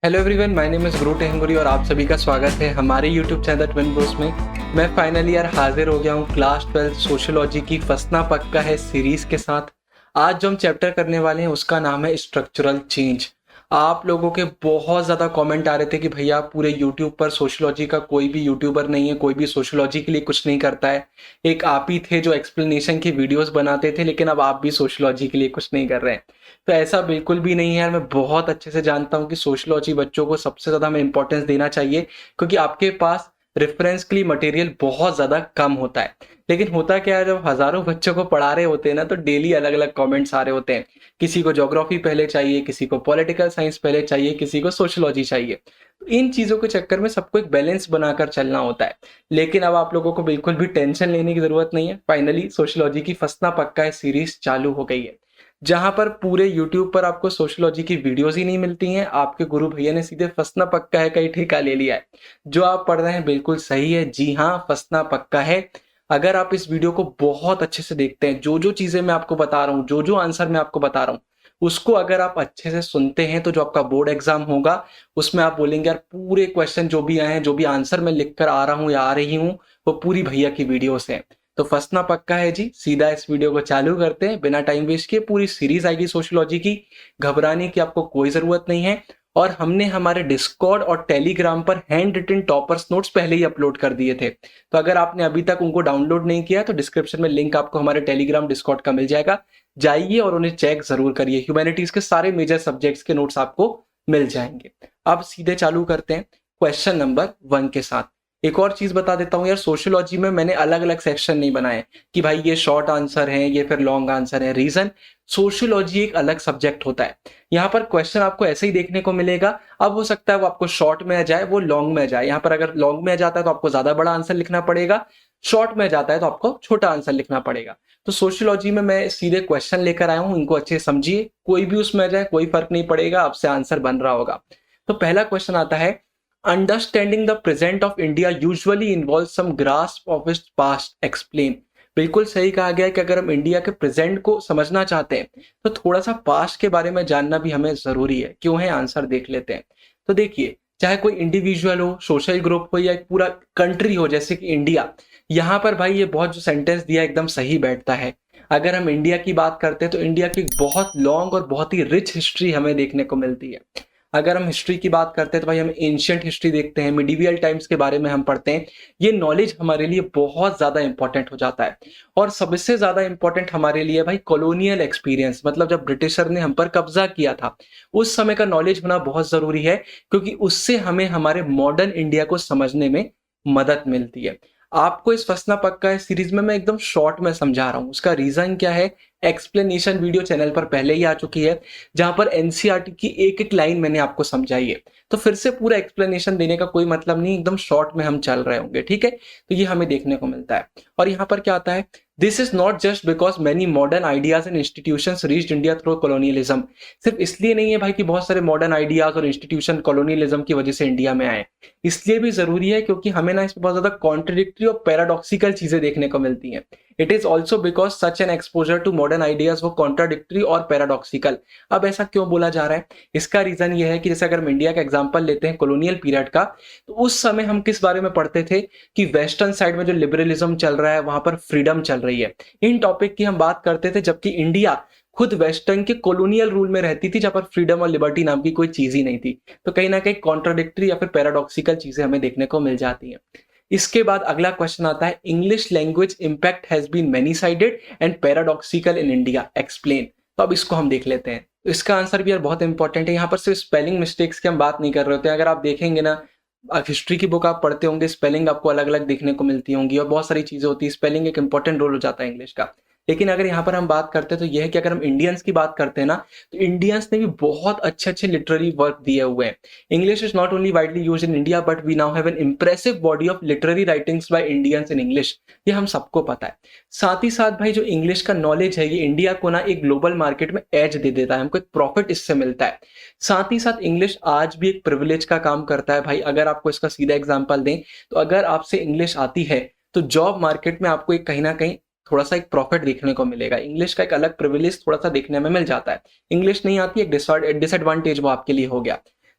Hello everyone, my name is गुरु टेहंगुरी और आप सभी का स्वागत है हमारे यूट्यूब चैनल ट्विन ब्रोस में। मैं फाइनली यार हाजिर हो गया हूँ क्लास 12 सोशियोलॉजी की फंसना पक्का है सीरीज के साथ। आज जो हम चैप्टर करने वाले हैं उसका नाम है स्ट्रक्चरल चेंज। आप लोगों के बहुत ज़्यादा कमेंट आ रहे थे कि भैया पूरे यूट्यूब पर सोशियोलॉजी का कोई भी यूट्यूबर नहीं है, कोई भी सोशियोलॉजी के लिए कुछ नहीं करता है। एक आप ही थे जो एक्सप्लेनेशन की वीडियोस बनाते थे, लेकिन अब आप भी सोशियोलॉजी के लिए कुछ नहीं कर रहे हैं। तो ऐसा बिल्कुल भी नहीं है यार। मैं बहुत अच्छे से जानता हूँ कि सोशियोलॉजी बच्चों को सबसे ज़्यादा हमें इंपॉर्टेंस देना चाहिए, क्योंकि आपके पास रेफरेंस के लिए मटेरियल बहुत ज़्यादा कम होता है। लेकिन होता क्या है, जब हज़ारों बच्चों को पढ़ा रहे होते हैं ना, तो डेली अलग अलग कमेंट्स आ रहे होते हैं। किसी को ज्योग्राफी पहले चाहिए, किसी को पॉलिटिकल साइंस पहले चाहिए, किसी को सोशियोलॉजी चाहिए। तो इन चीज़ों के चक्कर में सबको एक बैलेंस बनाकर चलना होता है। लेकिन अब आप लोगों को बिल्कुल भी टेंशन लेने की ज़रूरत नहीं है। फाइनली सोशियोलॉजी की फंसना पक्का है सीरीज चालू हो गई है, जहां पर पूरे YouTube पर आपको सोशियोलॉजी की वीडियोस ही नहीं मिलती हैं। आपके गुरु भैया ने सीधे फंसना पक्का है का ही ठेका ले लिया है। जो आप पढ़ रहे हैं बिल्कुल सही है, जी हाँ, फंसना पक्का है। अगर आप इस वीडियो को बहुत अच्छे से देखते हैं, जो जो चीजें मैं आपको बता रहा हूँ, जो जो आंसर मैं आपको बता रहा हूँ, उसको अगर आप अच्छे से सुनते हैं, तो जो आपका बोर्ड एग्जाम होगा उसमें आप बोलेंगे यार पूरे क्वेश्चन जो भी आए हैं, जो भी आंसर मैं लिख कर आ रहा हूँ या आ रही हूँ, वो पूरी भैया की वीडियो से है। तो फंसना पक्का है जी। सीधा इस वीडियो को चालू करते हैं बिना टाइम वेस्ट किए। पूरी सीरीज आएगी सोशियोलॉजी की, घबराने की आपको कोई जरूरत नहीं है। और हमने हमारे डिस्कॉर्ड और टेलीग्राम पर हैंड रिटन टॉपर्स नोट्स पहले ही अपलोड कर दिए थे। तो अगर आपने अभी तक उनको डाउनलोड नहीं किया तो डिस्क्रिप्शन में लिंक आपको हमारे टेलीग्राम डिस्कॉर्ड का मिल जाएगा। जाइए और उन्हें चेक जरूर करिए। ह्यूमैनिटीज के सारे मेजर सब्जेक्ट्स के नोट्स आपको मिल जाएंगे। अब सीधे चालू करते हैं क्वेश्चन नंबर 1 के साथ। एक और चीज बता देता हूँ यार, सोशियोलॉजी में मैंने अलग अलग सेक्शन नहीं बनाए कि भाई ये शॉर्ट आंसर है, ये फिर लॉन्ग आंसर है। रीजन, सोशियोलॉजी एक अलग सब्जेक्ट होता है। यहाँ पर क्वेश्चन आपको ऐसे ही देखने को मिलेगा। अब हो सकता है वो आपको शॉर्ट में आ जाए, वो लॉन्ग में आ जाए। यहाँ पर अगर लॉन्ग में आ जाता है तो आपको ज्यादा बड़ा आंसर लिखना पड़ेगा, शॉर्ट में जाता है तो आपको छोटा आंसर लिखना पड़ेगा। तो सोशियोलॉजी में मैं सीधे क्वेश्चन लेकर आया हूं, इनको अच्छे से समझिए। कोई भी उसमें आ जाए कोई फर्क नहीं पड़ेगा, आपसे आंसर बन रहा होगा। तो पहला क्वेश्चन आता है, understanding the present of India usually involve some grasp of its past, explain. बिल्कुल सही कहा गया है कि अगर हम इंडिया के प्रेजेंट को समझना चाहते हैं तो थोड़ा सा पास्ट के बारे में जानना भी हमें जरूरी है। क्यों है, आंसर देख लेते हैं। तो देखिए, चाहे कोई इंडिविजुअल हो, सोशल ग्रुप हो, या एक पूरा कंट्री हो जैसे कि इंडिया, यहाँ पर भाई ये बहुत जो सेंटेंस दिया एकदम सही बैठता है। अगर हम इंडिया की बात करते हैं तो इंडिया की बहुत लॉन्ग और बहुत ही रिच हिस्ट्री हमें देखने को मिलती है। अगर हम हिस्ट्री की बात करते हैं तो भाई हम एंशियंट हिस्ट्री देखते हैं, मिडिवियल टाइम्स के बारे में हम पढ़ते हैं। ये नॉलेज हमारे लिए बहुत ज्यादा इंपॉर्टेंट हो जाता है। और सबसे ज्यादा इंपॉर्टेंट हमारे लिए भाई कॉलोनियल एक्सपीरियंस, मतलब जब ब्रिटिशर ने हम पर कब्जा किया था, उस समय का नॉलेज होना बहुत जरूरी है, क्योंकि उससे हमें हमारे मॉडर्न इंडिया को समझने में मदद मिलती है। आपको इस फंसना पक्का है सीरीज में मैं एकदम शॉर्ट में समझा रहा हूं। उसका रीजन क्या है, एक्सप्लेनेशन वीडियो चैनल पर पहले ही आ चुकी है, जहां पर एनसीईआरटी की एक एक लाइन मैंने आपको समझाई है। तो फिर से पूरा एक्सप्लेनेशन देने का कोई मतलब नहीं, एकदम शॉर्ट में हम चल रहे होंगे, ठीक है। तो ये हमें देखने को मिलता है। और यहाँ पर क्या आता है, this is not just because many modern ideas and institutions reached India through colonialism. सिर्फ इसलिए नहीं है भाई कि बहुत सारे मॉडर्न आइडियाज और इंस्टीट्यूशन कॉलोनियलिज्म की वजह से इंडिया में आए। इसलिए भी जरूरी है क्योंकि हमें ना इसमें बहुत ज्यादा कॉन्ट्रडिक्टरी और पैराडॉक्सिकल चीजें देखने को मिलती हैं। It is also because such an exposure to modern ideas वो कॉन्ट्राडिक्टरी और पैराडॉक्सिकल। अब ऐसा क्यों बोला जा रहा है, इसका रीजन ये है कि जैसे अगर हम इंडिया का एग्जांपल लेते हैं कॉलोनियल पीरियड का, तो उस समय हम किस बारे में पढ़ते थे कि वेस्टर्न साइड में जो लिबरलिज्म चल रहा है वहां पर फ्रीडम चल रही है। इन टॉपिक की हम बात करते थे, जबकि इंडिया खुद वेस्टर्न के कॉलोनियल रूल में रहती थी, जहां पर फ्रीडम और लिबर्टी नाम की कोई चीज ही नहीं थी। तो कहीं ना कहीं कॉन्ट्राडिक्टरी या फिर पैराडॉक्सिकल चीजें हमें देखने को मिल जाती हैं। इसके बाद अगला क्वेश्चन आता है, English language impact has been many sided and paradoxical in India, explain. तो अब इसको हम देख लेते हैं। तो इसका आंसर भी यार बहुत इंपॉर्टेंट है। यहाँ पर सिर्फ स्पेलिंग मिस्टेक्स की हम बात नहीं कर रहे होते हैं। अगर आप देखेंगे ना, हिस्ट्री की बुक आप पढ़ते होंगे, स्पेलिंग आपको अलग अलग देखने को मिलती होंगी और बहुत सारी चीजें होती है। स्पेलिंग एक इंपॉर्टेंट रोल हो जाता है इंग्लिश का। लेकिन अगर यहाँ पर हम बात करते हैं तो यह है कि अगर हम इंडियंस की बात करते हैं ना, तो इंडियंस ने भी बहुत अच्छे अच्छे लिटरेरी वर्क दिए हुए हैं। English is not only widely used in India but we now have an impressive body of literary writings by Indians in English. ये हम सबको पता है। साथ ही साथ भाई जो इंग्लिश का नॉलेज है, ये इंडिया को ना एक ग्लोबल मार्केट में एज दे देता है, हमको एक प्रॉफिट इससे मिलता है। साथ ही साथ इंग्लिश आज भी एक प्रिविलेज का काम करता है भाई। अगर आपको इसका सीधा एग्जाम्पल दें तो अगर आपसे इंग्लिश आती है तो जॉब मार्केट में आपको एक कहीं ना कहीं थोड़ा सा एक प्रॉफिट देखने को मिलेगा। इंग्लिश का एक अलग प्रिविलेज थोड़ा सा देखने में मिल जाता है। इंग्लिश नहीं आती, एक डिसएडवांटेज वो आपके लिए हो गया।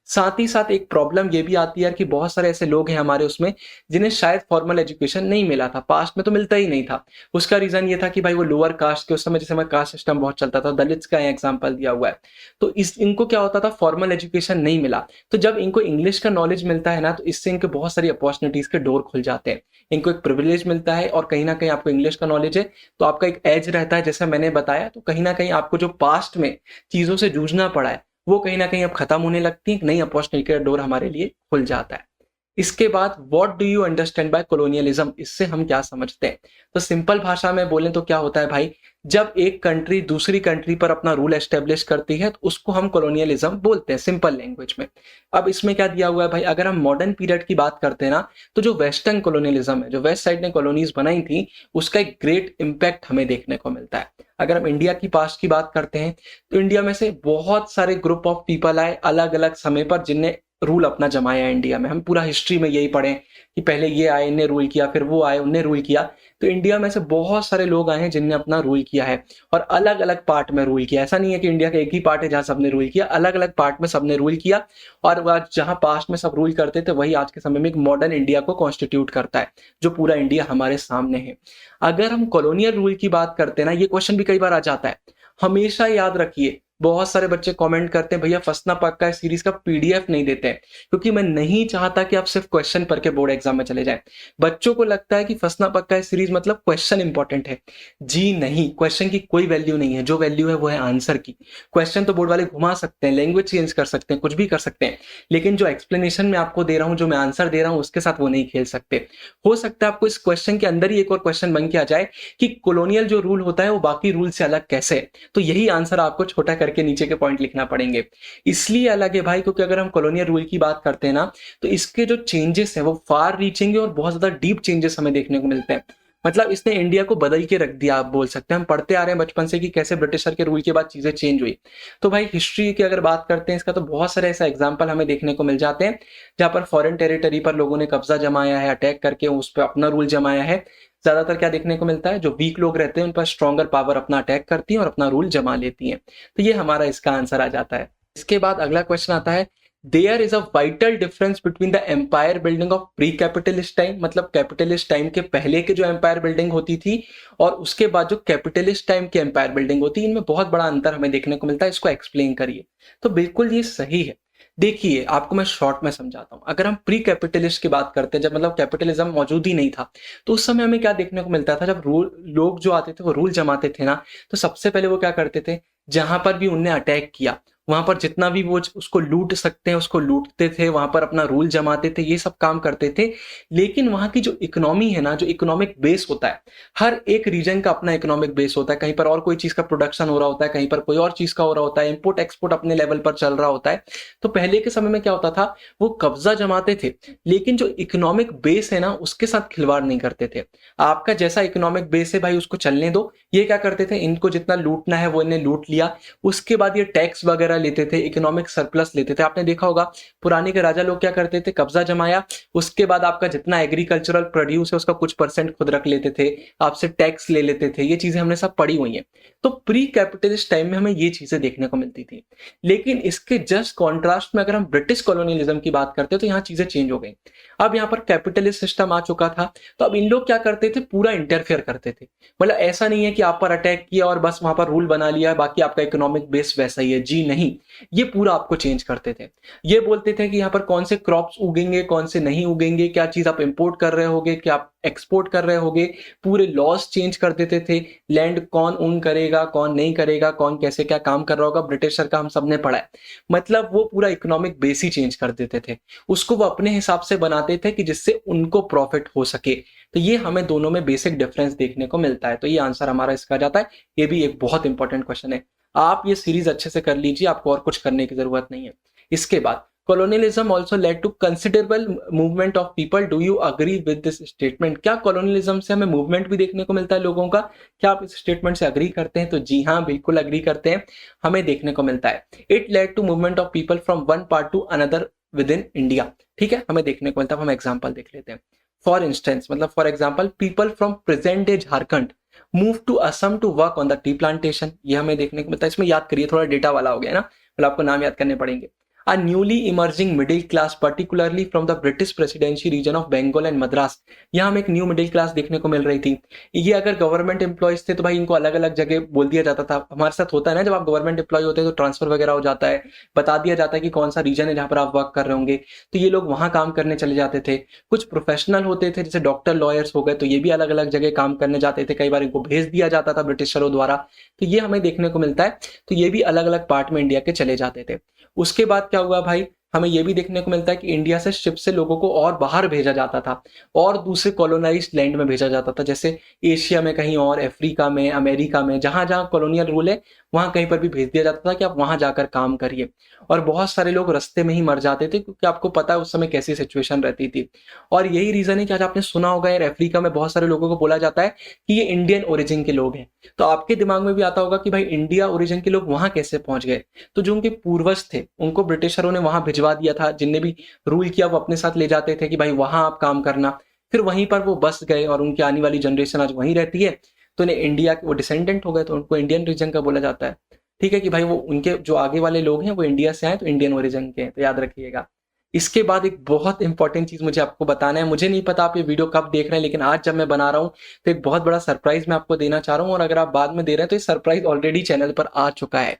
साथ ही साथ एक प्रॉब्लम ये भी आती है यार कि बहुत सारे ऐसे लोग हैं हमारे उसमें जिन्हें शायद फॉर्मल एजुकेशन नहीं मिला था, पास्ट में तो मिलता ही नहीं था। उसका रीजन ये था कि भाई वो लोअर कास्ट के, उस समय जैसे कास्ट सिस्टम बहुत चलता था, दलित्स का एग्जाम्पल दिया हुआ है। तो इस इनको क्या होता था, फॉर्मल एजुकेशन नहीं मिला, तो जब इनको इंग्लिश का नॉलेज मिलता है ना, तो इससे इनके बहुत सारी अपॉर्चुनिटीज के डोर खुल जाते हैं। इनको एक प्रिविलेज मिलता है, और कहीं ना कहीं आपको इंग्लिश का नॉलेज है तो आपका एक एज रहता है, जैसा मैंने बताया। तो कहीं ना कहीं आपको जो पास्ट में चीजों से जूझना पड़ा है वो कहीं ना कहीं अब खत्म होने लगती है, एक नई अपॉर्चुनिटी का डोर हमारे लिए खुल जाता है। इसके बाद what do you understand by colonialism, इससे हम क्या समझते हैं? तो सिंपल भाषा में बोलें तो क्या होता है भाई, जब एक कंट्री दूसरी कंट्री पर अपना रूल एस्टेब्लिश करती है तो उसको हम कोलोनियलिज्म बोलते हैं, सिंपल लैंग्वेज में। अब इसमें क्या दिया हुआ है भाई, अगर हम मॉडर्न पीरियड की बात करते हैं ना, तो जो वेस्टर्न कोलोनियलिज्म है, जो वेस्ट साइड ने कॉलोनीज बनाई थी, उसका एक ग्रेट इंपैक्ट हमें देखने को मिलता है। अगर हम इंडिया की पास्ट की बात करते हैं तो इंडिया में से बहुत सारे ग्रुप ऑफ पीपल आए अलग अलग समय पर, जिनने रूल अपना जमाया इंडिया में। हम पूरा हिस्ट्री में यही पढ़े कि पहले ये आए, इन्हें रूल किया, फिर वो आए, उन्हें रूल किया। तो इंडिया में से बहुत सारे लोग आए हैं जिनने अपना रूल किया है, और अलग अलग पार्ट में रूल किया। ऐसा नहीं है कि इंडिया का एक ही पार्ट है जहां सबने रूल किया, अलग अलग पार्ट में सबने रूल किया। और आज जहां पास्ट में सब रूल करते थे, वही आज के समय में एक मॉडर्न इंडिया को कॉन्स्टिट्यूट करता है, जो पूरा इंडिया हमारे सामने है। अगर हम कॉलोनियल रूल की बात करते हैं ना, ये क्वेश्चन भी कई बार आ जाता है, हमेशा याद रखिए। बहुत सारे बच्चे कमेंट करते हैं भैया फंसना पक्का है सीरीज का पीडीएफ नहीं देते हैं, क्योंकि मैं नहीं चाहता कि आप सिर्फ क्वेश्चन पढ़ के बोर्ड एग्जाम में चले जाएं। बच्चों को लगता है कि फंसना पक्का है सीरीज मतलब क्वेश्चन इंपॉर्टेंट है। जी नहीं, क्वेश्चन की कोई वैल्यू नहीं है, जो वैल्यू है वो है आंसर की। क्वेश्चन तो बोर्ड वाले घुमा सकते हैं, लैंग्वेज चेंज कर सकते हैं, कुछ भी कर सकते हैं, लेकिन जो एक्सप्लेनेशन मैं आपको दे रहा हूं, जो मैं आंसर दे रहा हूं, उसके साथ वो नहीं खेल सकते। हो सकता है आपको इस क्वेश्चन के अंदर ही एक और क्वेश्चन बन के आ जाए कि कॉलोनियल जो रूल होता है वो बाकी रूल से अलग कैसे है, तो यही आंसर आपको छोटा करके नीचे के पॉइंट लिखना पड़ेंगे। इसलिए अलग है भाई, क्योंकि अगर हम कॉलोनियल रूल की बात करते हैं ना, तो इसके जो चेंजेस हैं वो फार रीचिंग है, और बहुत ज्यादा डीप चेंजेस हमें देखने को मिलते हैं। मतलब इसने इंडिया को बदल के रख दिया, आप बोल सकते हैं। हम पढ़ते आ रहे हैं बचपन से कि कैसे ब्रिटिशर के रूल के बाद चीजें चेंज हुई। तो भाई हिस्ट्री की अगर बात करते हैं इसका, तो बहुत सारे ऐसा एग्जाम्पल हमें देखने को मिल जाते हैं जहां पर फॉरेन टेरिटरी पर लोगों ने कब्जा जमाया है, अटैक करके उस पर अपना रूल जमाया है। ज्यादातर क्या देखने को मिलता है, जो वीक लोग रहते हैं उन पर स्ट्रॉन्गर पावर अपना अटैक करती है और अपना रूल जमा लेती है। तो ये हमारा इसका आंसर आ जाता है। इसके बाद अगला क्वेश्चन आता है, there is a vital difference between the empire building of pre capitalist time, मतलब कैपिटलिस्ट टाइम के पहले के जो एम्पायर बिल्डिंग होती थी और उसके बाद जो कैपिटलिस्ट टाइम की एम्पायर बिल्डिंग होती है, इनमें बहुत बड़ा अंतर हमें देखने को मिलता है। इसको एक्सप्लेन करिए। तो बिल्कुल ये सही है। देखिए आपको मैं शॉर्ट में समझाता हूं। अगर हम प्री कैपिटलिस्ट की बात करते हैं, जब मतलब कैपिटलिज्म मौजूद ही नहीं था, तो उस समय हमें क्या देखने को मिलता था, जब रूल लोग जो आते थे वो रूल जमाते थे ना, तो सबसे पहले वो क्या करते थे, जहां पर भी उनने अटैक किया वहां पर जितना भी वो उसको लूट सकते हैं उसको लूटते थे, वहां पर अपना रूल जमाते थे, ये सब काम करते थे। लेकिन वहां की जो इकोनॉमी है ना, जो इकोनॉमिक बेस होता है, हर एक रीजन का अपना इकोनॉमिक बेस होता है। कहीं पर और कोई चीज का प्रोडक्शन हो रहा होता है, कहीं पर कोई और चीज का हो रहा होता है, इंपोर्ट एक्सपोर्ट अपने लेवल पर चल रहा होता है। तो पहले के समय में क्या होता था, वो कब्जा जमाते थे, लेकिन जो इकोनॉमिक बेस है ना उसके साथ खिलवाड़ नहीं करते थे। आपका जैसा इकोनॉमिक बेस है भाई उसको चलने दो। ये क्या करते थे, इनको जितना लूटना है वो इन्हें लूट लिया, उसके बाद ये टैक्स वगैरह लेते थे, इकोनॉमिक सरप्लस लेते थे। आपने देखा होगा पुराने के राजा लोग क्या करते थे, कब्जा जमाया, उसके बाद आपका जितना एग्रीकल्चरल प्रोड्यूस है उसका कुछ परसेंट खुद रख लेते थे, आपसे टैक्स ले लेते थे। ये चीजें हमने सब पढ़ी हुई हैं। तो प्री कैपिटलिस्ट टाइम में हमें ये चीजें देखने को मिलती थी। लेकिन इसके जस्ट कॉन्ट्रास्ट में अगर हम ब्रिटिश कॉलोनियलिज्म की बात करते हैं तो यहाँ चीजें चेंज हो गई। अब यहाँ पर कैपिटलिस्ट सिस्टम आ चुका था, तो अब इन लोग क्या करते थे, पूरा इंटरफेयर करते थे। मतलब ऐसा नहीं है कि आप पर अटैक किया और बस वहां पर रूल बना लिया, बाकी आपका इकोनॉमिक बेस वैसा ही है। जी नहीं, ये पूरा आपको चेंज करते थे। ये बोलते थे कि यहाँ पर कौन से क्रॉप्स उगेंगे, कौन से नहीं उगेंगे, क्या चीज आप इंपोर्ट कर रहे होगे, क्या आप एक्सपोर्ट कर रहे होगे, पूरे लॉस चेंज कर देते थे। लैंड कौन ओन करेगा, कौन नहीं करेगा, कौन कैसे क्या काम कर रहा होगा, ब्रिटिशर का हम सबने पढ़ा है। मतलब वो पूरा इकोनॉमिक बेस ही चेंज कर देते थे, उसको वो अपने हिसाब से बनाते थे कि जिससे उनको प्रॉफिट हो सके। तो ये हमें दोनों में बेसिक डिफरेंस देखने को मिलता है। तो ये आंसर हमारा इसका जाता है। ये भी एक बहुत इंपॉर्टेंट क्वेश्चन है। आप ये सीरीज अच्छे से कर लीजिए, आपको और कुछ करने की जरूरत नहीं है। इसके बाद colonialism also led to considerable movement of people. Do you agree with this statement? क्या colonialism से हमें मूवमेंट भी देखने को मिलता है लोगों का? क्या आप इस स्टेटमेंट से अग्री करते हैं? तो जी हाँ, बिल्कुल अग्री करते हैं, हमें देखने को मिलता है। It led to movement of people from one part to another within India. ठीक है, हमें देखने को मिलता है। हम एग्जाम्पल देख लेते हैं। फॉर इंस्टेंस, मतलब for example, people from present day Jharkhand move to Assam to work on the tea plantation. ये हमें देखने को मिलता है। इसमें याद करिए, थोड़ा डेटा वाला हो गया ना, मतलब आपको नाम याद करने पड़ेंगे। a newly emerging middle class particularly from the British presidency region of Bengal and Madras। यहाँ हमें एक न्यू मिडिल क्लास देखने को मिल रही थी। ये अगर गवर्नमेंट एम्प्लॉयज थे तो भाई इनको अलग अलग जगह बोल दिया जाता था। हमारे साथ होता है ना, जब आप गवर्नमेंट एम्प्लॉय होते हैं तो ट्रांसफर वगैरह हो जाता है, बता दिया जाता है कि कौन सा रीजन है जहाँ पर आप वर्क कर रहे होंगे, तो ये लोग वहां काम करने चले जाते थे। कुछ प्रोफेशनल होते थे जैसे डॉक्टर लॉयर्स हो गए, तो ये भी अलग अलग जगह काम करने जाते थे, कई बार इनको भेज दिया जाता था ब्रिटिशरों द्वारा। तो ये हमें देखने को मिलता है। तो ये भी अलग अलग पार्ट में इंडिया के चले जाते थे। उसके बाद क्या हुआ भाई, हमें यह भी देखने को मिलता है कि इंडिया से शिप से लोगों को और बाहर भेजा जाता था और दूसरे कॉलोनाइज्ड लैंड में भेजा जाता था, जैसे एशिया में कहीं और, अफ्रीका में, अमेरिका में, जहां जहां कॉलोनियल रूल है वहां कहीं पर भी भेज दिया जाता था कि आप वहां जाकर काम करिए। और बहुत सारे लोग रास्ते में ही मर जाते थे, क्योंकि आपको पता है उस समय कैसी सिचुएशन रहती थी। और यही रीजन है कि आज आपने सुना होगा यार, अफ्रीका में बहुत सारे लोगों को बोला जाता है कि ये इंडियन ओरिजिन के लोग हैं। तो आपके दिमाग में भी आता होगा कि भाई इंडिया ओरिजिन के लोग वहां कैसे पहुंच गए। तो जो उनके पूर्वज थे उनको ब्रिटिशरों ने वहां भिजवा दिया था, जिनने भी रूल किया वो अपने साथ ले जाते थे कि भाई वहां आप काम करना। फिर वहीं पर वो बस गए और उनकी आने वाली जनरेशन आज वहीं रहती है, तो इन्हें इंडिया के वो डिसेंडेंट हो गए, तो उनको इंडियन रीजन का बोला जाता है। ठीक है कि भाई वो उनके जो आगे वाले लोग हैं वो इंडिया से आए तो इंडियन ओरिजिन के हैं, तो याद रखिएगा। इसके बाद एक बहुत इंपॉर्टेंट चीज मुझे आपको बताना है। मुझे नहीं पता आप ये वीडियो कब देख रहे हैं, लेकिन आज जब मैं बना रहा हूं तो एक बहुत बड़ा सरप्राइज मैं आपको देना चाह रहा हूं, और अगर आप बाद में दे रहे हैं तो ये सरप्राइज ऑलरेडी चैनल पर आ चुका है।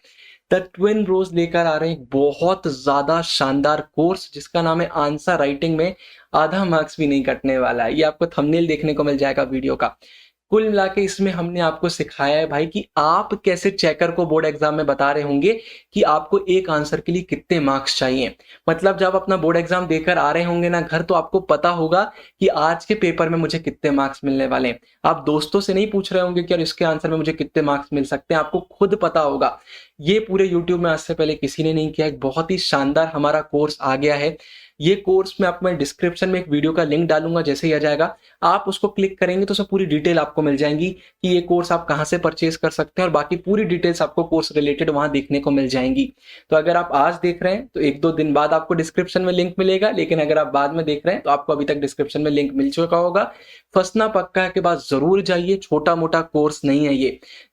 द ट्विन ब्रोस लेकर आ रहे हैं एक बहुत ज्यादा शानदार कोर्स जिसका नाम है आंसर राइटिंग में आधा मार्क्स भी नहीं कटने वाला है। ये आपको थंबनेल देखने को मिल जाएगा वीडियो का। कुल मिला के इसमें हमने आपको सिखाया है भाई कि आप कैसे चेकर को बोर्ड एग्जाम में बता रहे होंगे कि आपको एक आंसर के लिए कितने मार्क्स चाहिए। मतलब जब अपना बोर्ड एग्जाम देकर आ रहे होंगे ना घर, तो आपको पता होगा कि आज के पेपर में मुझे कितने मार्क्स मिलने वाले हैं। आप दोस्तों से नहीं पूछ रहे होंगे कि यार इसके आंसर में मुझे कितने मार्क्स मिल सकते हैं, आपको खुद पता होगा। ये पूरे यूट्यूब में आज से पहले किसी ने नहीं किया। एक बहुत ही शानदार हमारा कोर्स आ गया है। ये कोर्स मैं आपको डिस्क्रिप्शन में एक वीडियो का लिंक डालूंगा, जैसे ही आ जाएगा आप उसको क्लिक करेंगे तो उसमें पूरी डिटेल आपको मिल जाएंगी कि ये कोर्स आप कहां से परचेज कर सकते हैं, और बाकी पूरी डिटेल्स आपको कोर्स रिलेटेड वहां देखने को मिल जाएंगी। तो अगर आप आज देख रहे हैं तो 1-2 दिन बाद आपको डिस्क्रिप्शन में लिंक मिलेगा, लेकिन अगर आप बाद में देख रहे हैं तो आपको अभी तक डिस्क्रिप्शन में लिंक मिल चुका होगा। फंसना पक्का के बाद जरूर जाइए, छोटा मोटा कोर्स नहीं है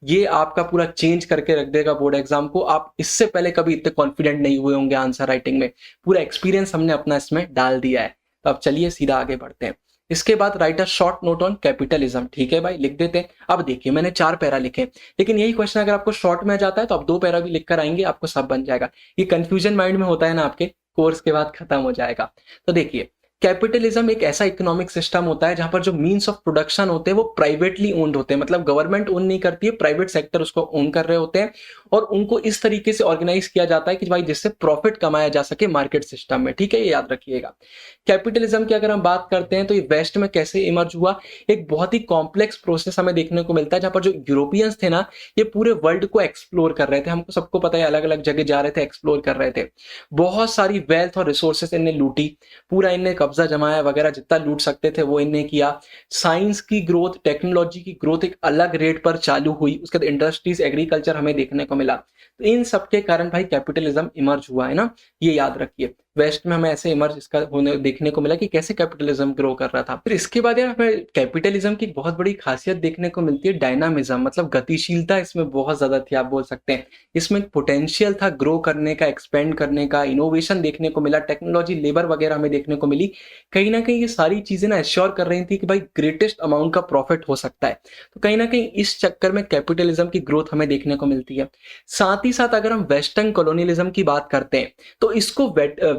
ये आपका पूरा चेंज करके रख देगा बोर्ड एग्जाम को। आप इससे पहले कभी इतने कॉन्फिडेंट नहीं हुए होंगे आंसर राइटिंग में, पूरा एक्सपीरियंस हमने अपना इसमें डाल दिया है। तो अब चलिए सीधा आगे बढ़ते हैं। इसके बाद right a short note on capitalism. ठीक है भाई, लिख देते हैं। अब देखिए मैंने 4 पैरा लिखे, लेकिन यही क्वेश्चन अगर आपको शॉर्ट में आ जाता है तो आप 2 पैरा भी लिख कर आएंगे, आपको सब बन जाएगा। ये कंफ्यूजन माइंड में होता है ना आपके, कोर्स के बाद खत्म हो जाएगा। तो देखिए, कैपिटलिज्म एक ऐसा इकोनॉमिक सिस्टम होता है जहां पर जो मीन्स ऑफ प्रोडक्शन होते हैं वो प्राइवेटली ओन्ड होते हैं। मतलब गवर्नमेंट ओन नहीं करती है, प्राइवेट सेक्टर उसको ओन कर रहे होते हैं, और उनको इस तरीके से ऑर्गेनाइज किया जाता है कि भाई जिससे प्रॉफिट कमाया जा सके मार्केट सिस्टम में। ठीक है, ये याद रखिएगा। कैपिटलिज्म की अगर हम बात करते हैं तो ये वेस्ट में कैसे इमर्ज हुआ, एक बहुत ही कॉम्प्लेक्स प्रोसेस हमें देखने को मिलता है, जहां पर जो यूरोपियंस थे ना ये पूरे वर्ल्ड को एक्सप्लोर कर रहे थे। हमको सबको पता है अलग अलग जगह जा रहे थे, एक्सप्लोर कर रहे थे। बहुत सारी वेल्थ और रिसोर्सेस इन्हें लूटी, पूरा इन्हें कब्जा जमाया वगैरह, जितना लूट सकते थे वो इन्हें किया। साइंस की ग्रोथ, टेक्नोलॉजी की ग्रोथ एक अलग रेट पर चालू हुई। उसके बाद इंडस्ट्रीज, एग्रीकल्चर हमें देखने को मिला। तो इन सबके कारण भाई कैपिटलिज्म इमर्ज हुआ है ना, ये याद रखिए। वेस्ट में हमें ऐसे इमर्ज इसका होने देखने को मिला कि कैसे कैपिटलिज्म ग्रो कर रहा था। फिर इसके बाद यार हमें कैपिटलिज्म की बहुत बड़ी खासियत देखने को मिलती है डायनामिज्म, मतलब गतिशीलता इसमें बहुत ज्यादा थी, आप बोल सकते हैं। इसमें पोटेंशियल था ग्रो करने का, एक्सपेंड करने का, इनोवेशन देखने को मिला, टेक्नोलॉजी, लेबर वगैरह हमें देखने को मिली। कहीं ना कहीं ये सारी चीजें ना एश्योर कर रही थी कि भाई ग्रेटेस्ट अमाउंट का प्रॉफिट हो सकता है। तो कहीं ना कहीं इस चक्कर में कैपिटलिज्म की ग्रोथ हमें देखने को मिलती है। साथ ही साथ अगर हम वेस्टर्न कॉलोनियलिज्म की बात करते हैं तो इसको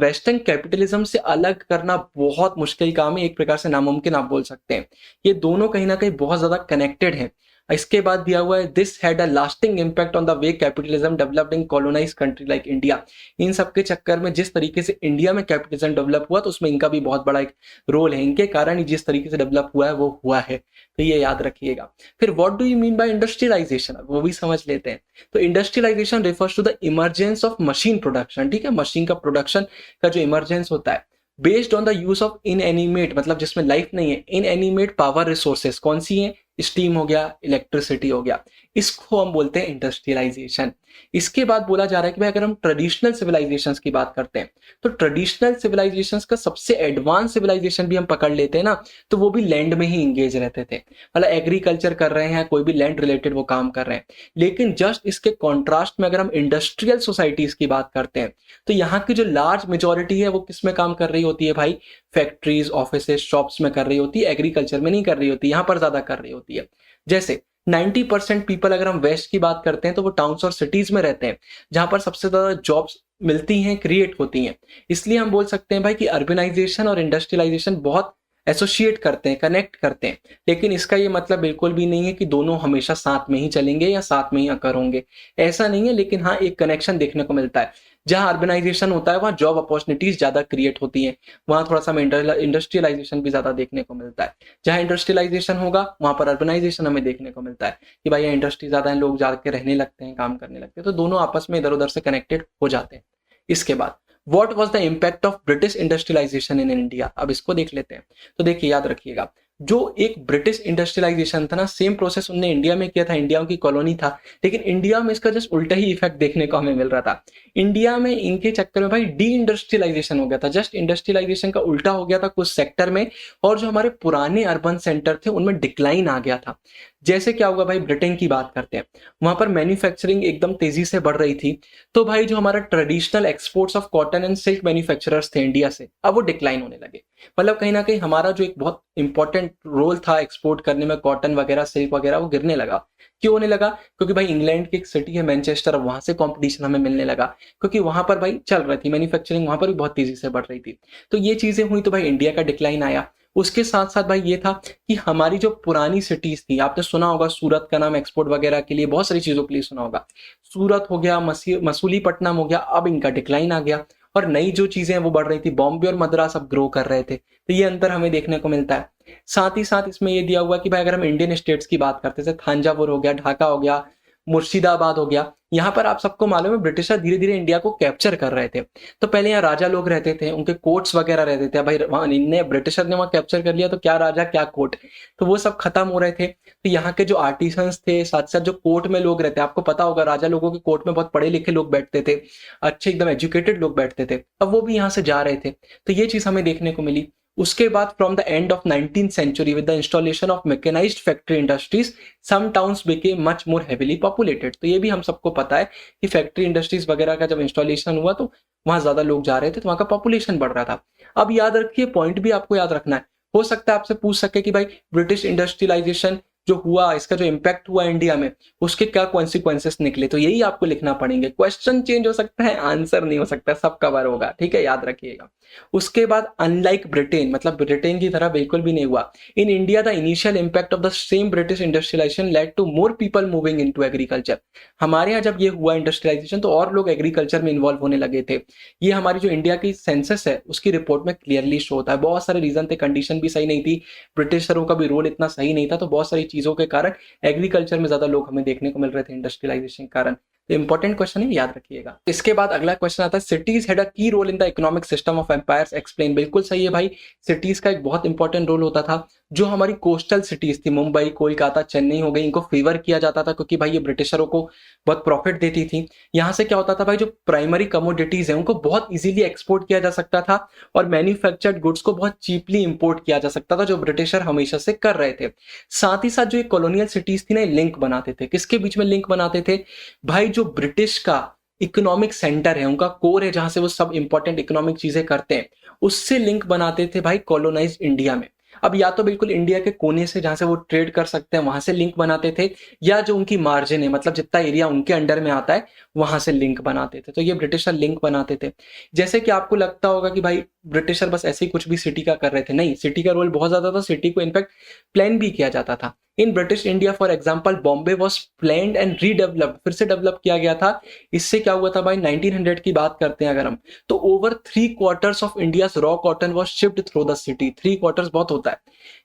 वेस्टर्न कैपिटलिज्म से अलग करना बहुत मुश्किल काम है, एक प्रकार से नामुमकिन आप बोल सकते हैं। ये दोनों कहीं ना कहीं बहुत ज्यादा कनेक्टेड हैं। इसके बाद दिया हुआ है this had a lasting impact on the way capitalism developed in colonised country like India. इन सब के चक्कर में जिस तरीके से इंडिया में कैपिटलिज्म डेवलप हुआ तो उसमें इनका भी बहुत बड़ा एक रोल है। इनके कारण ही जिस तरीके से डेवलप हुआ है वो हुआ है, तो ये याद रखिएगा। फिर what do you mean by industrialisation, वो भी समझ लेते हैं। तो industrialisation refers to the emergence of machine production. ठीक है, मशीन का प्रोडक्शन का जो इमरजेंस होता है based on the use of inanimate, मतलब जिसमें लाइफ नहीं है, इनएनिमेट पावर रिसोर्सेस। कौन सी है? स्टीम हो गया, इलेक्ट्रिसिटी हो गया, इसको हम बोलते हैं इंडस्ट्रियलाइजेशन। इसके बाद बोला जा रहा है कि भाई अगर हम ट्रेडिशनल सिविलाइजेशंस की बात करते हैं तो ट्रेडिशनल सिविलाइजेशंस का सबसे एडवांस सिविलाइजेशन भी हम पकड़ लेते हैं ना, तो वो भी लैंड में ही इंगेज रहते थे, मतलब एग्रीकल्चर कर रहे हैं, कोई भी लैंड रिलेटेड वो काम कर रहे हैं। लेकिन जस्ट इसके कॉन्ट्रास्ट में अगर हम इंडस्ट्रियल सोसाइटीज की बात करते हैं तो यहाँ की जो लार्ज मेजोरिटी है वो किस में काम कर रही होती है भाई, फैक्ट्रीज, ऑफिस, शॉप्स में कर रही होती है, एग्रीकल्चर में नहीं कर रही होती, यहाँ पर ज्यादा कर रही होती है। जैसे 90% पीपल अगर हम वेस्ट की बात करते हैं तो वो टाउन्स और सिटीज में रहते हैं, जहां पर सबसे ज्यादा जॉब्स मिलती हैं, क्रिएट होती हैं। इसलिए हम बोल सकते हैं भाई कि अर्बनाइजेशन और इंडस्ट्रियलाइजेशन बहुत एसोसिएट करते हैं, कनेक्ट करते हैं। लेकिन इसका ये मतलब बिल्कुल भी नहीं है कि दोनों हमेशा साथ में ही चलेंगे या साथ में ही अकर होंगे, ऐसा नहीं है। लेकिन हाँ, एक कनेक्शन देखने को मिलता है। जहां अर्बनाइजेशन होता है वहां जॉब अपॉर्चुनिटीज ज्यादा क्रिएट होती हैं, वहां थोड़ा सा इंडस्ट्रियलाइजेशन भी ज्यादा देखने को मिलता है। जहां इंडस्ट्रियलाइजेशन होगा वहां पर अर्बनाइजेशन हमें देखने को मिलता है कि भाई यहाँ इंडस्ट्री ज्यादा है, लोग जाके रहने लगते हैं, काम करने लगते हैं, तो दोनों आपस में इधर उधर से कनेक्टेड हो जाते हैं। इसके बाद what was the impact of British industrialisation in India, अब इसको देख लेते हैं। तो देखिए, याद रखिएगा, जो एक ब्रिटिश इंडस्ट्रियलाइजेशन था ना, सेम प्रोसेस उनने इंडिया में किया था, इंडिया की कॉलोनी था, लेकिन इंडिया में इसका जस्ट उल्टा ही इफेक्ट देखने को हमें मिल रहा था। इंडिया में इनके चक्कर में भाई डी इंडस्ट्रियलाइजेशन हो गया था, जस्ट इंडस्ट्रियलाइजेशन का उल्टा हो गया था कुछ सेक्टर में, और जो हमारे पुराने अर्बन सेंटर थे उनमें डिक्लाइन आ गया था। जैसे क्या होगा भाई, ब्रिटेन की बात करते हैं, वहां पर मैन्युफैक्चरिंग एकदम तेजी से बढ़ रही थी, तो भाई जो हमारा traditional exports of cotton and silk manufacturers थे इंडिया से, अब वो डिक्लाइन होने लगे। मतलब कहीं ना कहीं हमारा जो एक बहुत इंपॉर्टेंट रोल था एक्सपोर्ट करने में, कॉटन वगैरह, सिल्क वगैरह, वो गिरने लगा। क्यों होने लगा? क्योंकि भाई इंग्लैंड की एक सिटी है मैनचेस्टर, वहां से कंपटीशन हमें मिलने लगा, क्योंकि वहां पर भाई चल रही थी मैन्युफैक्चरिंग, वहां पर भी बहुत तेजी से बढ़ रही थी। तो ये चीजें हुई तो भाई इंडिया का डिक्लाइन आया। उसके साथ साथ भाई ये था कि हमारी जो पुरानी सिटीज थी, आपने सुना होगा सूरत का नाम एक्सपोर्ट वगैरह के लिए, बहुत सारी चीजों के लिए सुना होगा, सूरत हो गया, मसूलीपट्टनम हो गया, अब इनका डिक्लाइन आ गया और नई जो चीजें हैं वो बढ़ रही थी। बॉम्बे और मद्रास अब ग्रो कर रहे थे, तो ये अंतर हमें देखने को मिलता है। साथ ही साथ इसमें ये दिया हुआ कि भाई अगर हम इंडियन स्टेट्स की बात करते हैं, थांजावुर हो गया, ढाका हो गया, मुर्शिदाबाद हो गया, यहाँ पर आप सबको मालूम है ब्रिटिशर धीरे धीरे इंडिया को कैप्चर कर रहे थे। तो पहले यहाँ राजा लोग रहते थे, उनके कोर्ट्स वगैरह रहते थे, भाई वहां इनने ब्रिटिशर ने वहां कैप्चर कर लिया तो क्या राजा क्या कोर्ट, तो वो सब खत्म हो रहे थे। तो यहाँ के जो आर्टिसंस थे, साथ साथ जो कोर्ट में लोग रहते हैं, आपको पता होगा राजा लोगों के कोर्ट में बहुत पढ़े लिखे लोग बैठते थे, अच्छे एकदम एजुकेटेड लोग बैठते थे, अब वो भी यहाँ से जा रहे थे। तो ये चीज हमें देखने को मिली। उसके बाद from the end of 19th century with the installation of mechanized factory industries some towns became much more heavily populated। तो ये भी हम सबको पता है कि फैक्ट्री इंडस्ट्रीज वगैरह का जब इंस्टॉलेशन हुआ तो वहां ज्यादा लोग जा रहे थे, तो वहां का पॉपुलेशन बढ़ रहा था। अब याद रखिए, पॉइंट भी आपको याद रखना है, हो सकता है आपसे पूछ सके कि भाई ब्रिटिश इंडस्ट्रियलाइजेशन जो हुआ, इसका जो इम्पैक्ट हुआ इंडिया में, उसके क्या कॉन्सिक्वेंसेस निकले, तो यही आपको लिखना पड़ेंगे। क्वेश्चन चेंज हो सकता है, आंसर नहीं हो सकता, सब कवर होगा, ठीक है, याद रखिएगा। उसके बाद अनलाइक ब्रिटेन, मतलब ब्रिटेन की तरह बिल्कुल भी नहीं हुआ, in India the initial impact of the same British industrialisation led to more people moving into agriculture. हमारे यहाँ जब ये हुआ इंडस्ट्रियलाइजेशन तो और लोग एग्रीकल्चर में इन्वॉल्व होने लगे थे। ये हमारी जो इंडिया की सेंसस है उसकी रिपोर्ट में क्लियरली शो होता है। बहुत सारे रीजन थे, कंडीशन भी सही नहीं थी, ब्रिटिशरों का भी रोल इतना सही नहीं था, तो बहुत सारी चीजों के कारण एग्रीकल्चर में ज्यादा लोग हमें देखने को मिल रहे थे इंडस्ट्रियलाइजेशन के कारण। तो इंपॉर्टेंट क्वेश्चन है, याद रखिएगा। इसके बाद अगला क्वेश्चन आता है, cities had a key role in the economic system of empires, explain. बिल्कुल सही है भाई, सिटीज का एक बहुत इंपॉर्टेंट रोल होता था। जो हमारी कोस्टल सिटीज थी, मुंबई, कोलकाता, चेन्नई हो गई, इनको फेवर किया जाता था क्योंकि भाई ये ब्रिटिशरों को बहुत प्रॉफिट देती थी। यहाँ से क्या होता था भाई, जो प्राइमरी कमोडिटीज है उनको बहुत इजीली एक्सपोर्ट किया जा सकता था और मैन्युफैक्चर्ड गुड्स को बहुत चीपली इंपोर्ट किया जा सकता था, जो ब्रिटिशर हमेशा से कर रहे थे। साथ ही साथ जो कॉलोनियल सिटीज थी ना, लिंक बनाते थे, किसके बीच में लिंक बनाते थे भाई, जो ब्रिटिश का इकोनॉमिक सेंटर है, उनका कोर है, जहां से वो सब इंपॉर्टेंट इकोनॉमिक चीजें करते हैं, उससे लिंक बनाते थे भाई कॉलोनाइज इंडिया में। अब या तो बिल्कुल इंडिया के कोने से जहां से वो ट्रेड कर सकते हैं वहां से लिंक बनाते थे, या जो उनकी मार्जिन है, मतलब जितना एरिया उनके अंडर में आता है वहां से लिंक बनाते थे। तो ये ब्रिटिशर लिंक बनाते थे। जैसे कि आपको लगता होगा कि भाई ब्रिटिशर बस ऐसे ही कुछ भी सिटी का कर रहे थे, नहीं, सिटी का रोल बहुत ज्यादा था, सिटी को इनफैक्ट प्लान भी किया जाता था। In British India for example Bombay was planned and redeveloped, फिर से डेवलप किया गया था। इससे क्या हुआ था भाई, 1900 की बात करते हैं अगर हम, तो over 3/4 of India's raw cotton was shipped through the city. 3/4 बहुत होता है।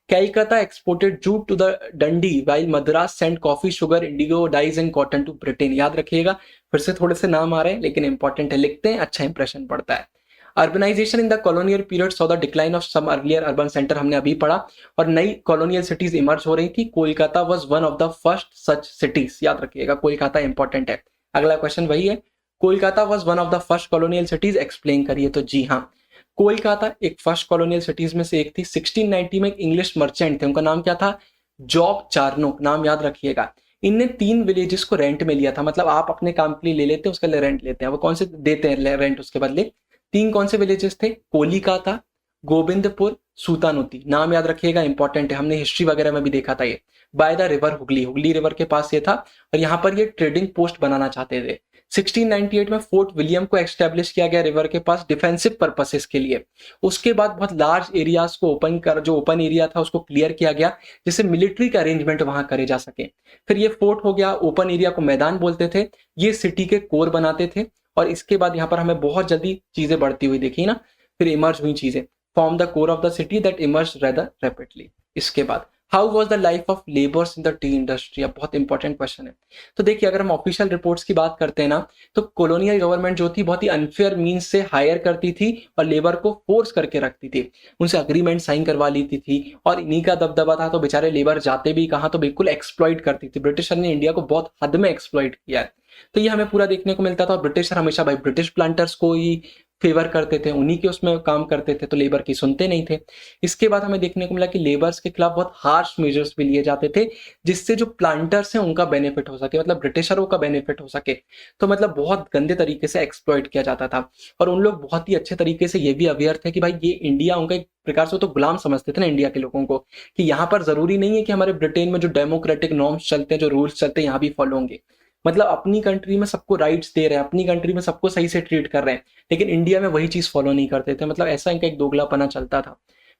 Calcutta exported jute to the Dundee while Madras send coffee, sugar, indigo, dyes and cotton to Britain. याद रखिएगा, फिर से थोड़े से नाम आ रहे हैं लेकिन इंपॉर्टेंट है, लिखते हैं, अच्छा इंप्रेशन पड़ता है। Urbanisation in the colonial period saw the decline of some earlier urban centre, हमने अभी पढ़ा, और नई कॉलोनियल सिटीज इमर्ज हो रही थी। Kolkata was one of the first such cities, याद रखिएगा कोलकाता इंपॉर्टेंट है। अगला क्वेश्चन वही है, Kolkata was one of the first colonial cities, explain करिए। तो जी हाँ, कोलकाता एक फर्स्ट कॉलोनियल सिटीज में से एक थी। 1690 में एक इंग्लिश मर्चेंट थे, उनका नाम क्या था, जॉब चार्नोक, नाम याद रखिएगा। इनने 3 विलेजेस को रेंट में लिया था, मतलब आप अपने काम के लिए ले लेते हैं, उसके लिए रेंट लेते हैं। वो कौन से देते हैं रेंट उसके बदले? 3 कौन से विलेजेस थे? कोलिकाता, गोविंदपुर, सूतानुती। नाम याद रखिएगा, इंपॉर्टेंट है, हमने हिस्ट्री वगैरह में भी देखा था ये। By the river Hooghly, Hooghly river के पास ये था, और यहाँ पर ये ट्रेडिंग पोस्ट बनाना चाहते थे। 1698 में फोर्ट विलियम को एस्टेब्लिश किया गया रिवर के पास डिफेंसिव पर्पसेस के लिए। उसके बाद बहुत लार्ज एरियाज को जो ओपन एरिया था उसको क्लियर किया गया, जिससे मिलिट्री का अरेंजमेंट वहां करे जा सके। फिर ये फोर्ट हो गया, ओपन एरिया को मैदान बोलते थे, ये सिटी के कोर बनाते थे। और इसके बाद यहाँ पर हमें बहुत जल्दी चीजें बढ़ती हुई देखी ना, फिर इमर्ज हुई चीजें, form the core of the city that emerge rather rapidly. इसके बाद how was the life of labours in the T industry, अब बहुत इंपॉर्टेंट क्वेश्चन है। तो देखिए, अगर हम ऑफिशियल रिपोर्ट्स की बात करते हैं ना, तो कॉलोनियल गवर्नमेंट जो थी बहुत ही अनफेयर मीन्स से हायर करती थी और लेबर को फोर्स करके रखती थी, उनसे अग्रीमेंट साइन करवा लेती थी, और इन्हीं का दबदबा था, तो बेचारे लेबर जाते भी कहाँ, तो बिल्कुल एक्सप्लॉइट करती थी। ब्रिटिशर ने इंडिया को बहुत हद में एक्सप्लॉइट किया है, तो ये हमें पूरा देखने को मिलता था। और ब्रिटिशर हमेशा भाई ब्रिटिश प्लांटर्स को ही फेवर करते थे, उन्हीं के उसमें काम करते थे, तो लेबर की सुनते नहीं थे। इसके बाद हमें देखने को मिला कि लेबर्स के खिलाफ बहुत हार्श मेजर्स भी लिए जाते थे, जिससे जो प्लांटर्स हैं उनका बेनिफिट हो सके, मतलब ब्रिटिशरों का बेनिफिट हो सके। तो मतलब बहुत गंदे तरीके से एक्सप्लॉइट किया जाता था। और उन लोग बहुत ही अच्छे तरीके से ये भी अवेयर थे कि भाई ये इंडिया, उनका एक प्रकार से तो गुलाम समझते थे ना इंडिया के लोगों को, कि यहाँ पर जरूरी नहीं है कि हमारे ब्रिटेन में जो डेमोक्रेटिक नॉर्म्स चलते हैं, जो रूल्स चलते हैं, यहाँ भी फॉलो होंगे। मतलब अपनी कंट्री में सबको राइट्स दे रहे हैं, अपनी कंट्री में सबको सही से ट्रीट कर रहे हैं, लेकिन इंडिया में वही चीज फॉलो नहीं करते थे। मतलब ऐसा इनका एक दोगलापना चलता था,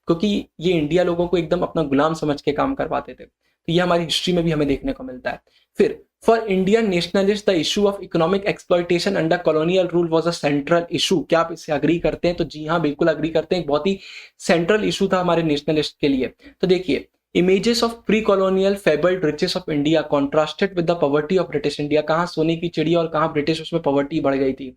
क्योंकि ये इंडिया लोगों को एकदम अपना गुलाम समझ के काम करवाते थे। तो ये हमारी हिस्ट्री में भी हमें देखने को मिलता है। फिर for Indian nationalist the issue of economic exploitation under colonial rule was a central issue. क्या आप इससे अग्री करते हैं? तो जी हाँ, बिल्कुल अग्री करते हैं, बहुत ही सेंट्रल इशू था हमारे नेशनलिस्ट के लिए। तो देखिए, images of pre colonial fabled riches of India contrasted with the poverty of British India. कहाँ सोने की चिड़िया और कहाँ ब्रिटिश उसमें पॉवर्टी बढ़ गई थी।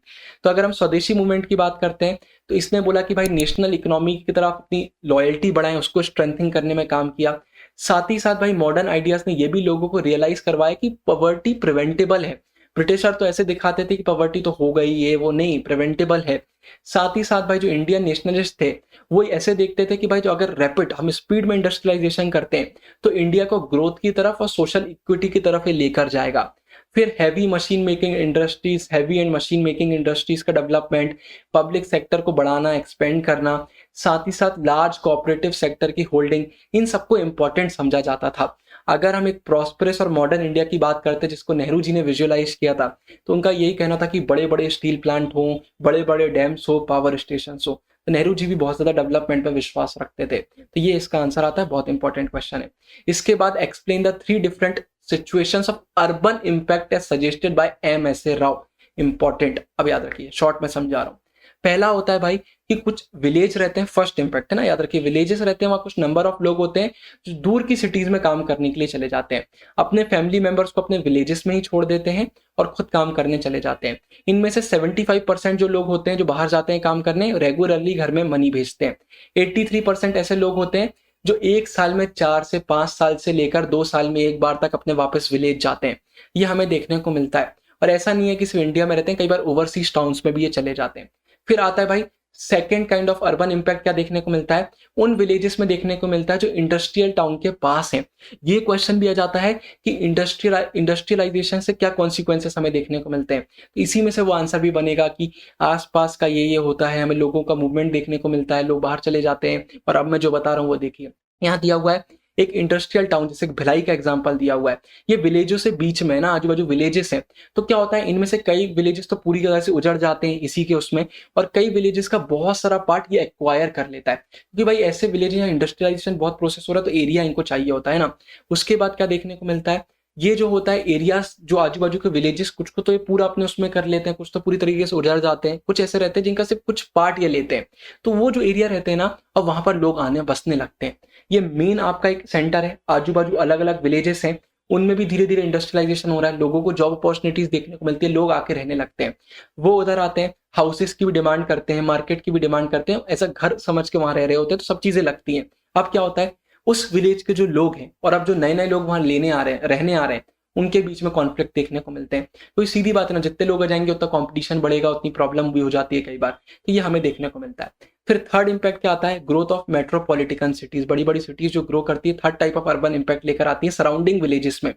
तो अगर हम स्वदेशी मूवमेंट की बात करते हैं, तो इसने बोला कि भाई नेशनल इकोनॉमी की तरफ अपनी लॉयल्टी बढ़ाएं, उसको स्ट्रेंथिंग करने में काम किया। साथ ही साथ भाई मॉडर्न आइडियाज ने ये भी लोगों को रियलाइज करवाया कि पॉवर्टी प्रिवेंटेबल है। ब्रिटिशर तो ऐसे दिखाते थे कि पॉवर्टी तो हो गई, ये वो नहीं, प्रिवेंटेबल है। साथ ही साथ भाई जो इंडियन नेशनलिस्ट थे वो ऐसे देखते थे कि भाई जो अगर रैपिड हम स्पीड में इंडस्ट्रियलाइजेशन करते हैं तो इंडिया को ग्रोथ की तरफ और सोशल इक्विटी की तरफ ये लेकर जाएगा। फिर heavy machine making industries, heavy and machine making industries का डेवलपमेंट, पब्लिक सेक्टर को बढ़ाना, एक्सपेंड करना, साथ ही साथ लार्ज कोऑपरेटिव सेक्टर की होल्डिंग, इन सबको इंपॉर्टेंट समझा जाता था। अगर हम एक प्रॉस्परस और मॉडर्न इंडिया की बात करते हैं जिसको नेहरू जी ने विजुअलाइज किया था, तो उनका यही कहना था कि बड़े बड़े स्टील प्लांट हो, बड़े बड़े डैम्स हो, पावर स्टेशन हो। तो नेहरू जी भी बहुत ज्यादा डेवलपमेंट पर विश्वास रखते थे। तो ये इसका आंसर आता है, बहुत इंपॉर्टेंट क्वेश्चन है। इसके बाद explain the 3 different situations of urban impact as suggested by MSA. Rao. Important, अब याद रखिए, शॉर्ट में समझा रहा हूँ। पहला होता है भाई कि कुछ विलेज रहते हैं, फर्स्ट इंपैक्ट है ना, याद रखिए विलेजेस रहते हैं, वहां कुछ नंबर ऑफ लोग होते हैं जो दूर की सिटीज में काम करने के लिए चले जाते हैं, अपने फैमिली मेंबर्स को अपने विलेजेस में ही छोड़ देते हैं और खुद काम करने चले जाते हैं। इनमें से 75% जो लोग होते हैं जो बाहर जाते हैं काम करने, रेगुलरली घर में मनी भेजते हैं। 83% ऐसे लोग होते हैं जो एक साल में 4 से 5 साल से लेकर 2 साल में एक बार तक अपने वापस विलेज जाते हैं। ये हमें देखने को मिलता है। और ऐसा नहीं है कि सिर्फ इंडिया में रहते हैं, कई बार ओवरसीज टाउन्स में भी ये चले जाते हैं। फिर आता है भाई second kind of urban impact, क्या देखने को मिलता है? उन विलेजेस में देखने को मिलता है जो इंडस्ट्रियल टाउन के पास है। ये क्वेश्चन भी आ जाता है कि इंडस्ट्रियलाइजेशन से क्या कॉन्सिक्वेंसेस हमें देखने को मिलते हैं। तो इसी में से वो आंसर भी बनेगा कि आसपास का ये होता है, हमें लोगों का मूवमेंट देखने को मिलता है, लोग बाहर चले जाते हैं। और अब मैं जो बता रहा हूँ वो देखिए, यहाँ दिया हुआ है एक इंडस्ट्रियल टाउन, जैसे भिलाई का एग्जांपल दिया हुआ है। ये विलेजों से बीच में ना, आजू बाजू विलेजेस हैं, तो क्या होता है इनमें से कई विलेजेस तो पूरी तरह से उजड़ जाते हैं इसी के उसमें, और कई विलेजेस का बहुत सारा पार्ट ये एक्वायर कर लेता है, क्योंकि भाई ऐसे विलेज यहाँ इंडस्ट्रियलाइजेशन बहुत प्रोसेस हो रहा है, तो एरिया इनको चाहिए होता है ना। उसके बाद क्या देखने को मिलता है, ये जो होता है एरियाज, जो आजू बाजू के विलेजेस, कुछ को तो ये पूरा अपने उसमें कर लेते हैं, कुछ तो पूरी तरीके से उजड़ जाते हैं, कुछ ऐसे रहते हैं जिनका सिर्फ कुछ पार्ट ये लेते हैं। तो वो जो एरिया रहते हैं ना, अब वहां पर लोग आने बसने लगते हैं। ये मेन आपका एक सेंटर है, आजू बाजू अलग अलग विलेजेस हैं, उनमें भी धीरे धीरे इंडस्ट्रियलाइजेशन हो रहा है, लोगों को जॉब अपॉर्चुनिटीज देखने को मिलती है, लोग आके रहने लगते हैं, वो उधर आते हैं, हाउसेस की भी डिमांड करते हैं, मार्केट की भी डिमांड करते हैं, ऐसा घर समझ के वहां रह रहे होते हैं, तो सब चीजें लगती हैं। अब क्या होता है, उस विलेज के जो लोग हैं और अब जो नए नए लोग वहां लेने आ रहे हैं, रहने आ रहे हैं, उनके बीच में कॉन्फ्लिक्ट देखने को मिलते हैं। तो ये सीधी बात है ना, जितने लोग आ जाएंगे उतना कंपटीशन बढ़ेगा, उतनी प्रॉब्लम भी हो जाती है कई बार, तो ये हमें देखने को मिलता है। फिर थर्ड इंपैक्ट क्या आता है, ग्रोथ ऑफ मेट्रोपॉलिटन सिटीज, बड़ी बड़ी सिटीज जो ग्रो करती है, third type of urban impact लेकर आती है सराउंडिंग विलेजेस में।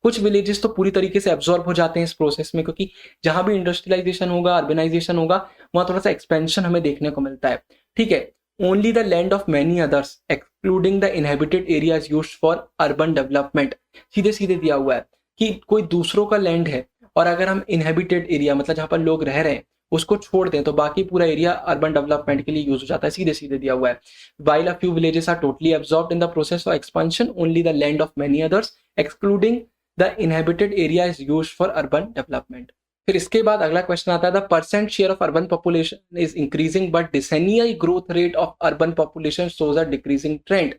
कुछ विलेजेस तो पूरी तरीके से एब्जॉर्ब हो जाते हैं इस प्रोसेस में, क्योंकि जहां भी इंडस्ट्रियलाइजेशन होगा, अर्बनाइजेशन होगा, वहां थोड़ा सा एक्सपेंशन हमें देखने को मिलता है। ठीक है, only the land of many others excluding the inhabited areas used for urban development, सीधे सीधे दिया हुआ है कि कोई दूसरों का लैंड है और अगर हम इनहेबिटेड एरिया मतलब जहां पर लोग रह रहे हैं उसको छोड़ दें तो बाकी पूरा एरिया अर्बन डेवलपमेंट के लिए यूज हो जाता है, सीधे सीधे दिया हुआ है। While a few villages are totally absorbed in the process of expansion, only the land of many others excluding the inhabited area is used for urban development. फिर इसके बाद अगला क्वेश्चन आता है, the percent share of urban population is increasing but decennial growth rate of urban population shows a decreasing trend.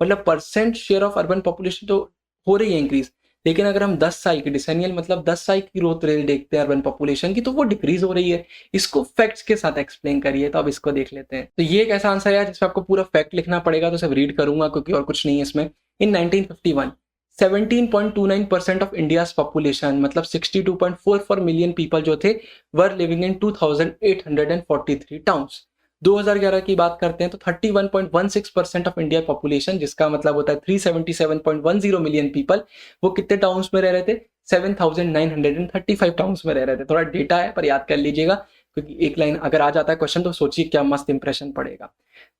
मतलब percent share of urban population तो हो रही है इंक्रीज, लेकिन अगर हम 10 साल की, डिसेनियल मतलब 10 साल की ग्रोथ रेट देखते हैं अर्बन पॉपुलेशन की, तो वो डिक्रीज हो रही है। इसको फैक्ट्स के साथ एक्सप्लेन करिए, तो अब इसको देख लेते हैं। तो ये एक ऐसा आंसर है जिसमें आपको पूरा फैक्ट लिखना पड़ेगा, तो सिर्फ रीड करूंगा क्योंकि और कुछ नहीं है इसमें। इन 1951 17.29% ऑफ इंडियाज पॉपुलेशन मतलब 62.44 मिलियन पीपल जो थे वर लिविंग इन 2843 टाउन्स। 2011 की बात करते हैं तो 31.16% ऑफ इंडिया पॉपुलेशन, जिसका मतलब होता है 377.10 मिलियन पीपल, वो कितने टाउन्स में रह रहे थे, 7935 टाउन्स में रह रहे थे। थोड़ा डेटा है पर याद कर लीजिएगा, क्योंकि एक लाइन अगर आ जाता है क्वेश्चन तो सोचिए क्या मस्त इंप्रेशन पड़ेगा।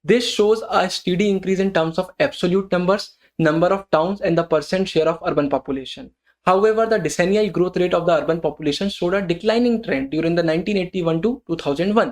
This shows a study increase in terms of absolute numbers, number of towns and the percent share of urban population. However, the decennial growth rate of the urban population showed a declining trend during the 1981 to 2001,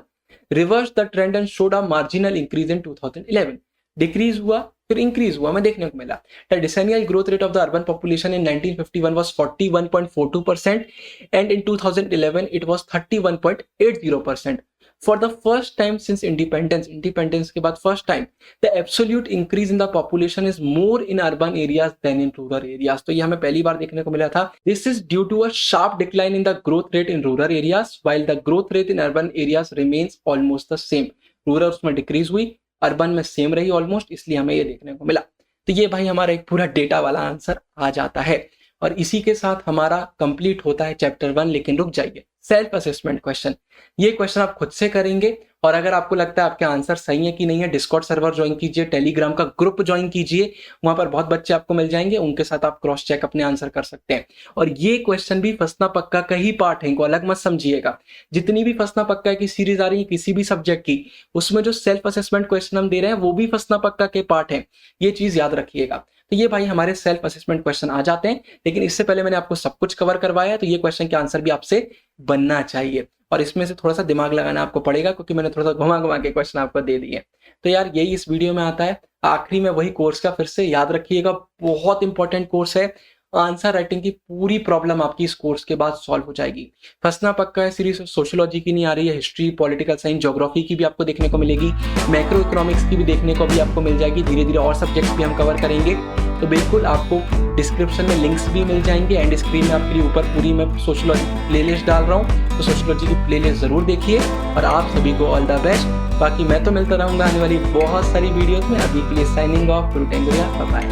reversed the trend and showed a marginal increase in 2011. Decrease हुआ फिर increase हुआ, हमें देखने को मिला। The decennial growth rate of the urban population in 1951 was 41.42% and in 2011 it was 31.80%. For the first time since independence के बाद first time, the absolute increase in the population is more in urban areas than in rural areas. तो ये हमें पहली बार देखने को मिला था। This is due to a sharp decline in the growth rate in rural areas, while the growth rate in urban areas remains almost the same. Rural उसमें decrease हुई, urban में same रही almost, इसलिए हमें ये देखने को मिला। तो ये भाई हमारा एक पूरा डेटा वाला आंसर आ जाता है, और इसी के साथ हमारा कंप्लीट होता है चैप्टर 1। लेकिन रुक जाइए, सेल्फ असेसमेंट क्वेश्चन, ये क्वेश्चन आप खुद से करेंगे, और अगर आपको लगता है आपके आंसर सही है कि नहीं है, डिस्कॉर्ड सर्वर ज्वाइन कीजिए, टेलीग्राम का ग्रुप ज्वाइन कीजिए, वहां पर बहुत बच्चे आपको मिल जाएंगे, उनके साथ आप क्रॉस चेक अपने आंसर कर सकते हैं। और ये क्वेश्चन भी फसना पक्का का ही पार्ट है, इनको अलग मत समझिएगा। जितनी भी फसना पक्का की सीरीज आ रही है किसी भी सब्जेक्ट की, उसमें जो सेल्फ असेसमेंट क्वेश्चन हम दे रहे हैं वो भी फसना पक्का के पार्ट है, ये चीज याद रखिएगा। तो ये भाई हमारे सेल्फ असेसमेंट क्वेश्चन आ जाते हैं, लेकिन इससे पहले मैंने आपको सब कुछ कवर करवाया है, तो ये क्वेश्चन के आंसर भी आपसे बनना चाहिए, और इसमें से थोड़ा सा दिमाग लगाना आपको पड़ेगा, क्योंकि मैंने थोड़ा सा घुमा घुमा के क्वेश्चन आपको दे दिए। तो यार यही इस वीडियो में आता है। आखिरी में वही कोर्स का फिर से याद रखिएगा, बहुत इंपॉर्टेंट कोर्स है। आंसर राइटिंग की पूरी प्रॉब्लम आपकी इस कोर्स के बाद सॉल्व हो जाएगी। फंसना पक्का है सीरीज सोशियोलॉजी की नहीं आ रही है, हिस्ट्री, पॉलिटिकल साइंस, ज्योग्राफी की भी आपको देखने को मिलेगी, मैक्रो इकोनॉमिक्स की भी देखने को भी आपको मिल जाएगी। धीरे धीरे और सब्जेक्ट्स भी हम कवर करेंगे, तो बिल्कुल आपको डिस्क्रिप्शन में लिंक्स भी मिल जाएंगे, एंड स्क्रीन में आपके लिए ऊपर पूरी मैं सोशियोलॉजी प्लेलिस्ट डाल रहा हूँ, तो सोशियोलॉजी की प्लेलिस्ट जरूर देखिए। और आप सभी को ऑल द बेस्ट। बाकी मैं तो मिलता रहूंगा आने वाली बहुत सारी वीडियोस में। अभी के लिए साइनिंग ऑफ, बाय बाय।